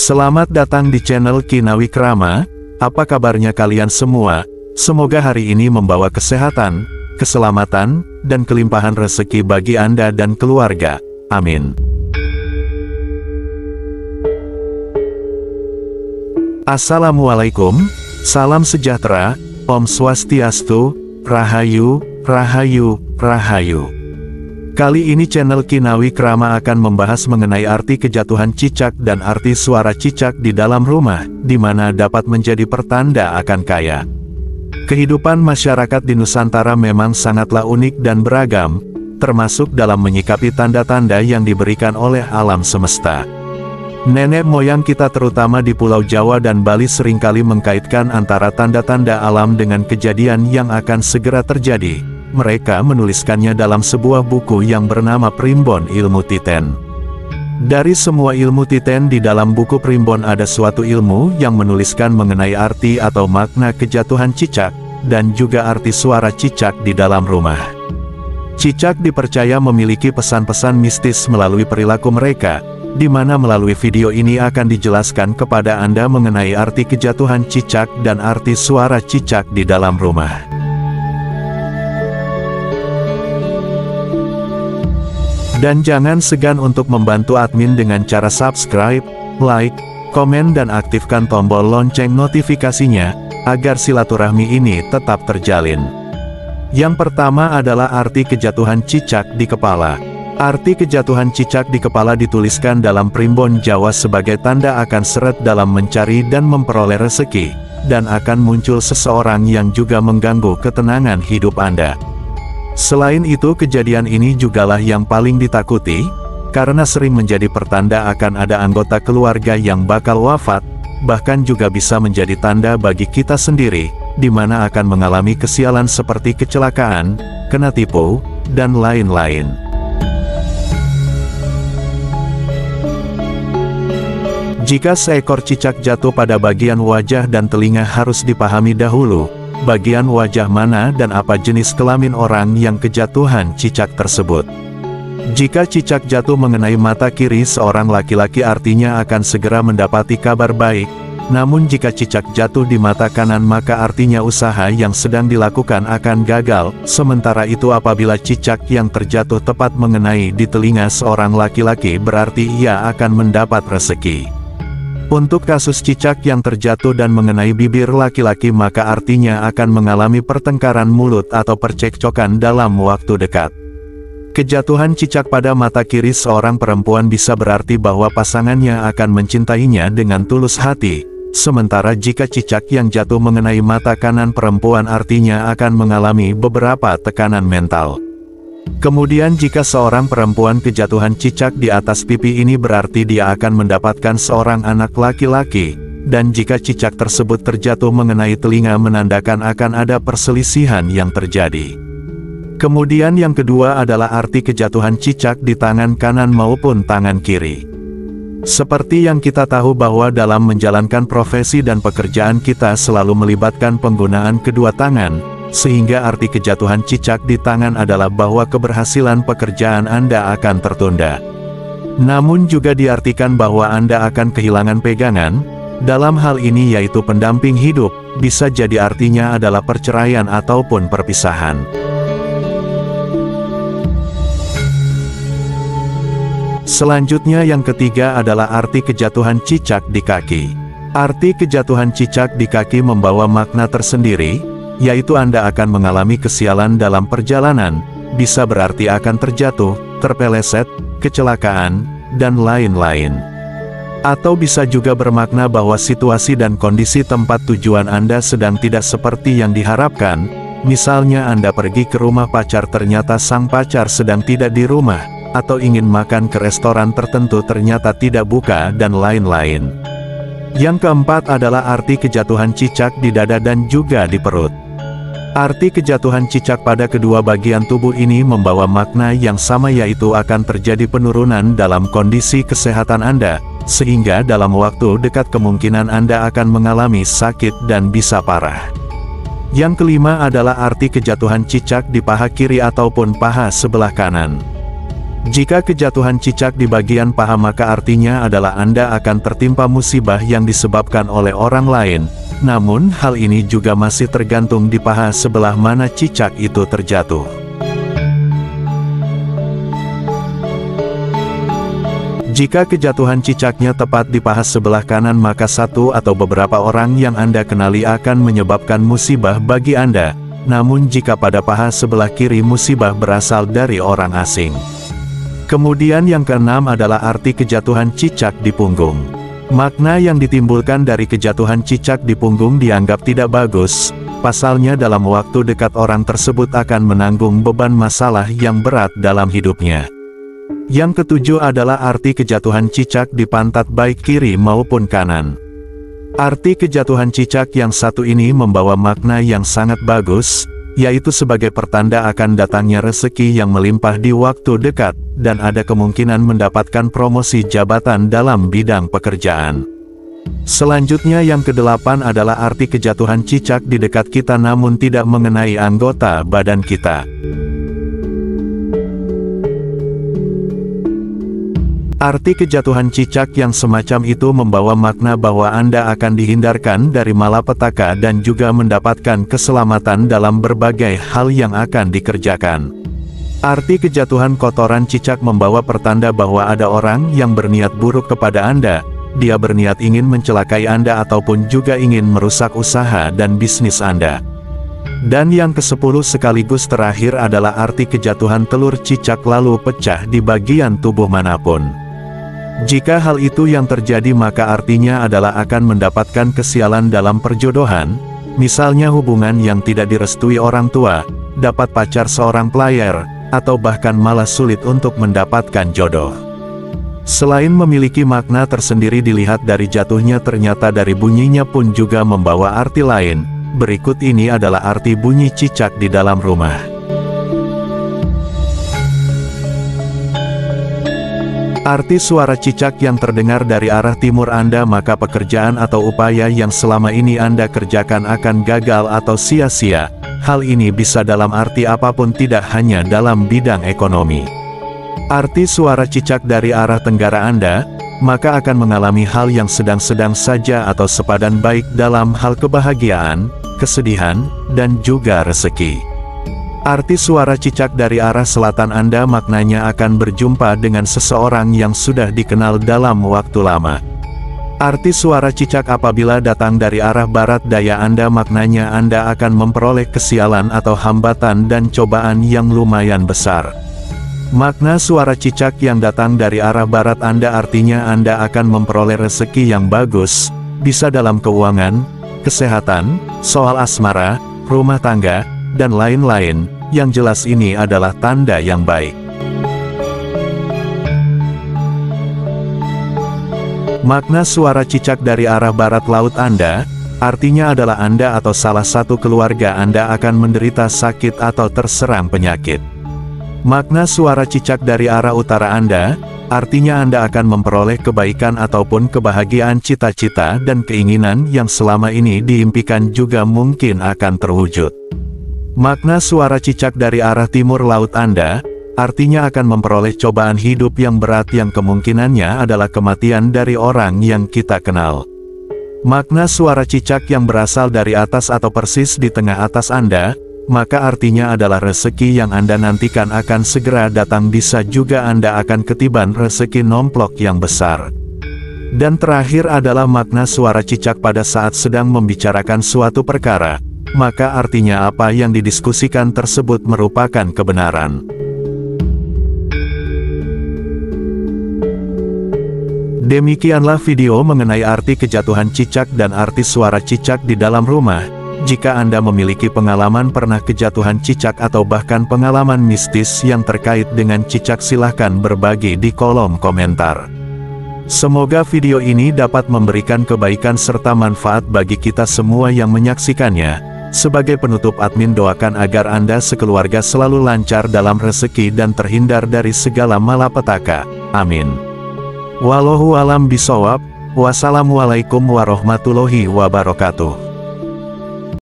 Selamat datang di channel Kinawi Krama. Apa kabarnya kalian semua? Semoga hari ini membawa kesehatan, keselamatan, dan kelimpahan rezeki bagi Anda dan keluarga. Amin. Assalamualaikum, salam sejahtera, Om Swastiastu, Rahayu, Rahayu, Rahayu. Kali ini channel Kinawi Krama akan membahas mengenai arti kejatuhan cicak dan arti suara cicak di dalam rumah, di mana dapat menjadi pertanda akan kaya. Kehidupan masyarakat di Nusantara memang sangatlah unik dan beragam, termasuk dalam menyikapi tanda-tanda yang diberikan oleh alam semesta. Nenek moyang kita terutama di Pulau Jawa dan Bali seringkali mengkaitkan antara tanda-tanda alam dengan kejadian yang akan segera terjadi. Mereka menuliskannya dalam sebuah buku yang bernama Primbon Ilmu Titen. Dari semua ilmu Titen di dalam buku Primbon ada suatu ilmu yang menuliskan mengenai arti atau makna kejatuhan cicak, dan juga arti suara cicak di dalam rumah. Cicak dipercaya memiliki pesan-pesan mistis melalui perilaku mereka, di mana melalui video ini akan dijelaskan kepada Anda mengenai arti kejatuhan cicak dan arti suara cicak di dalam rumah. Dan jangan segan untuk membantu admin dengan cara subscribe, like, komen dan aktifkan tombol lonceng notifikasinya, agar silaturahmi ini tetap terjalin. Yang pertama adalah arti kejatuhan cicak di kepala. Arti kejatuhan cicak di kepala dituliskan dalam Primbon Jawa sebagai tanda akan seret dalam mencari dan memperoleh rezeki, dan akan muncul seseorang yang juga mengganggu ketenangan hidup Anda. Selain itu, kejadian ini jugalah yang paling ditakuti, karena sering menjadi pertanda akan ada anggota keluarga yang bakal wafat, bahkan juga bisa menjadi tanda bagi kita sendiri, di mana akan mengalami kesialan seperti kecelakaan, kena tipu, dan lain-lain. Jika seekor cicak jatuh pada bagian wajah dan telinga harus dipahami dahulu, bagian wajah mana dan apa jenis kelamin orang yang kejatuhan cicak tersebut. Jika cicak jatuh mengenai mata kiri seorang laki-laki artinya akan segera mendapati kabar baik, namun jika cicak jatuh di mata kanan maka artinya usaha yang sedang dilakukan akan gagal, sementara itu apabila cicak yang terjatuh tepat mengenai di telinga seorang laki-laki berarti ia akan mendapat rezeki. Untuk kasus cicak yang terjatuh dan mengenai bibir laki-laki maka artinya akan mengalami pertengkaran mulut atau percekcokan dalam waktu dekat. Kejatuhan cicak pada mata kiri seorang perempuan bisa berarti bahwa pasangannya akan mencintainya dengan tulus hati, sementara jika cicak yang jatuh mengenai mata kanan perempuan artinya akan mengalami beberapa tekanan mental. Kemudian jika seorang perempuan kejatuhan cicak di atas pipi ini berarti dia akan mendapatkan seorang anak laki-laki, dan jika cicak tersebut terjatuh mengenai telinga menandakan akan ada perselisihan yang terjadi. Kemudian yang kedua adalah arti kejatuhan cicak di tangan kanan maupun tangan kiri. Seperti yang kita tahu bahwa dalam menjalankan profesi dan pekerjaan kita selalu melibatkan penggunaan kedua tangan, sehingga arti kejatuhan cicak di tangan adalah bahwa keberhasilan pekerjaan Anda akan tertunda. Namun juga diartikan bahwa Anda akan kehilangan pegangan, dalam hal ini yaitu pendamping hidup, bisa jadi artinya adalah perceraian ataupun perpisahan. Selanjutnya yang ketiga adalah arti kejatuhan cicak di kaki. Arti kejatuhan cicak di kaki membawa makna tersendiri, yaitu Anda akan mengalami kesialan dalam perjalanan, bisa berarti akan terjatuh, terpeleset, kecelakaan, dan lain-lain. Atau bisa juga bermakna bahwa situasi dan kondisi tempat tujuan Anda sedang tidak seperti yang diharapkan, misalnya Anda pergi ke rumah pacar ternyata sang pacar sedang tidak di rumah, atau ingin makan ke restoran tertentu ternyata tidak buka dan lain-lain. Yang keempat adalah arti kejatuhan cicak di dada dan juga di perut. Arti kejatuhan cicak pada kedua bagian tubuh ini membawa makna yang sama yaitu akan terjadi penurunan dalam kondisi kesehatan Anda, sehingga dalam waktu dekat kemungkinan Anda akan mengalami sakit dan bisa parah. Yang kelima adalah arti kejatuhan cicak di paha kiri ataupun paha sebelah kanan. Jika kejatuhan cicak di bagian paha maka artinya adalah Anda akan tertimpa musibah yang disebabkan oleh orang lain. Namun hal ini juga masih tergantung di paha sebelah mana cicak itu terjatuh. Jika kejatuhan cicaknya tepat di paha sebelah kanan maka satu atau beberapa orang yang Anda kenali akan menyebabkan musibah bagi Anda. Namun jika pada paha sebelah kiri musibah berasal dari orang asing. Kemudian yang keenam adalah arti kejatuhan cicak di punggung. Makna yang ditimbulkan dari kejatuhan cicak di punggung dianggap tidak bagus, pasalnya dalam waktu dekat orang tersebut akan menanggung beban masalah yang berat dalam hidupnya. Yang ketujuh adalah arti kejatuhan cicak di pantat baik kiri maupun kanan. Arti kejatuhan cicak yang satu ini membawa makna yang sangat bagus, yaitu sebagai pertanda akan datangnya rezeki yang melimpah di waktu dekat, dan ada kemungkinan mendapatkan promosi jabatan dalam bidang pekerjaan. Selanjutnya yang kedelapan adalah arti kejatuhan cicak di dekat kita namun tidak mengenai anggota badan kita. Arti kejatuhan cicak yang semacam itu membawa makna bahwa Anda akan dihindarkan dari malapetaka dan juga mendapatkan keselamatan dalam berbagai hal yang akan dikerjakan. Arti kejatuhan kotoran cicak membawa pertanda bahwa ada orang yang berniat buruk kepada Anda, dia berniat ingin mencelakai Anda ataupun juga ingin merusak usaha dan bisnis Anda. Dan yang ke-10 sekaligus terakhir adalah arti kejatuhan telur cicak lalu pecah di bagian tubuh manapun. Jika hal itu yang terjadi maka artinya adalah akan mendapatkan kesialan dalam perjodohan, misalnya hubungan yang tidak direstui orang tua, dapat pacar seorang player, atau bahkan malah sulit untuk mendapatkan jodoh. Selain memiliki makna tersendiri dilihat dari jatuhnya ternyata dari bunyinya pun juga membawa arti lain. Berikut ini adalah arti bunyi cicak di dalam rumah. Arti suara cicak yang terdengar dari arah timur Anda maka pekerjaan atau upaya yang selama ini Anda kerjakan akan gagal atau sia-sia. Hal ini bisa dalam arti apapun tidak hanya dalam bidang ekonomi. Arti suara cicak dari arah tenggara Anda, maka akan mengalami hal yang sedang-sedang saja atau sepadan baik dalam hal kebahagiaan, kesedihan, dan juga rezeki. Arti suara cicak dari arah selatan Anda maknanya akan berjumpa dengan seseorang yang sudah dikenal dalam waktu lama. Arti suara cicak apabila datang dari arah barat daya Anda maknanya Anda akan memperoleh kesialan atau hambatan dan cobaan yang lumayan besar. Makna suara cicak yang datang dari arah barat Anda artinya Anda akan memperoleh rezeki yang bagus, bisa dalam keuangan, kesehatan, soal asmara, rumah tangga, dan lain-lain. Yang jelas ini adalah tanda yang baik. Makna suara cicak dari arah barat laut Anda, artinya adalah Anda atau salah satu keluarga Anda akan menderita sakit atau terserang penyakit. Makna suara cicak dari arah utara Anda, artinya Anda akan memperoleh kebaikan ataupun kebahagiaan cita-cita dan keinginan yang selama ini diimpikan juga mungkin akan terwujud. Makna suara cicak dari arah timur laut Anda, artinya akan memperoleh cobaan hidup yang berat yang kemungkinannya adalah kematian dari orang yang kita kenal. Makna suara cicak yang berasal dari atas atau persis di tengah atas Anda, maka artinya adalah rezeki yang Anda nantikan akan segera datang bisa juga Anda akan ketiban rezeki nomplok yang besar. Dan terakhir adalah makna suara cicak pada saat sedang membicarakan suatu perkara. Maka artinya apa yang didiskusikan tersebut merupakan kebenaran. Demikianlah video mengenai arti kejatuhan cicak dan arti suara cicak di dalam rumah. Jika Anda memiliki pengalaman pernah kejatuhan cicak atau bahkan pengalaman mistis yang terkait dengan cicak silahkan berbagi di kolom komentar. Semoga video ini dapat memberikan kebaikan serta manfaat bagi kita semua yang menyaksikannya. Sebagai penutup admin doakan agar Anda sekeluarga selalu lancar dalam rezeki dan terhindar dari segala malapetaka. Amin. Wallahu a'lam bishawab. Wassalamualaikum warahmatullahi wabarakatuh.